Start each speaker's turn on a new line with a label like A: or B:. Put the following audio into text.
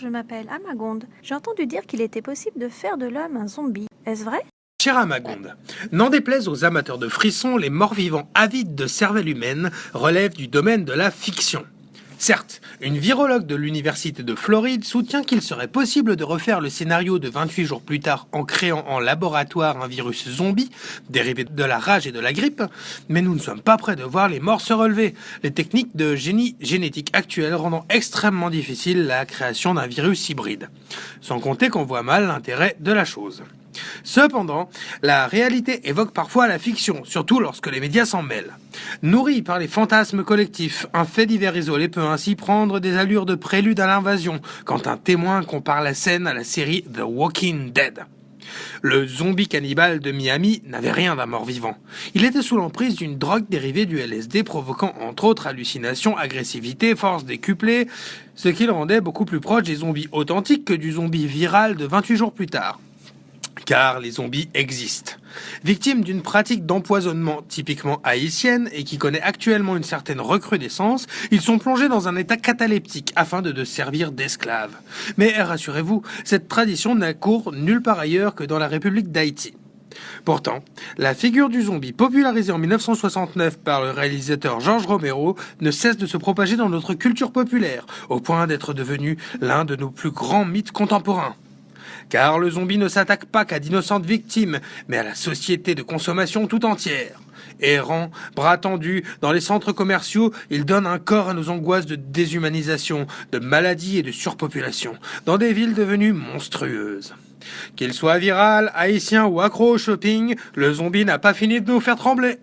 A: m'appelle Amagonde. J'ai entendu dire qu'il était possible de faire de l'homme un zombie. Est-ce vrai?
B: Chère Amagonde, n'en déplaise aux amateurs de frissons, les morts-vivants avides de cervelle humaine relèvent du domaine de la fiction. Certes, une virologue de l'université de Floride soutient qu'il serait possible de refaire le scénario de 28 jours plus tard en créant en laboratoire un virus zombie, dérivé de la rage et de la grippe, mais nous ne sommes pas prêts de voir les morts se relever, les techniques de génie génétique actuelles rendant extrêmement difficile la création d'un virus hybride. Sans compter qu'on voit mal l'intérêt de la chose. Cependant, la réalité évoque parfois la fiction, surtout lorsque les médias s'en mêlent. Nourri par les fantasmes collectifs, un fait divers isolé peut ainsi prendre des allures de prélude à l'invasion, quand un témoin compare la scène à la série The Walking Dead. Le zombie cannibale de Miami n'avait rien d'un mort-vivant. Il était sous l'emprise d'une drogue dérivée du LSD provoquant entre autres hallucinations, agressivité, force décuplée, ce qui le rendait beaucoup plus proche des zombies authentiques que du zombie viral de 28 jours plus tard. Car les zombies existent. Victimes d'une pratique d'empoisonnement typiquement haïtienne et qui connaît actuellement une certaine recrudescence, ils sont plongés dans un état cataleptique afin de servir d'esclaves. Mais rassurez-vous, cette tradition n'a cours nulle part ailleurs que dans la République d'Haïti. Pourtant, la figure du zombie popularisée en 1969 par le réalisateur George Romero ne cesse de se propager dans notre culture populaire, au point d'être devenu l'un de nos plus grands mythes contemporains. Car le zombie ne s'attaque pas qu'à d'innocentes victimes, mais à la société de consommation tout entière. Errant, bras tendus, dans les centres commerciaux, il donne un corps à nos angoisses de déshumanisation, de maladie et de surpopulation, dans des villes devenues monstrueuses. Qu'il soit viral, haïtien ou accro au shopping, le zombie n'a pas fini de nous faire trembler.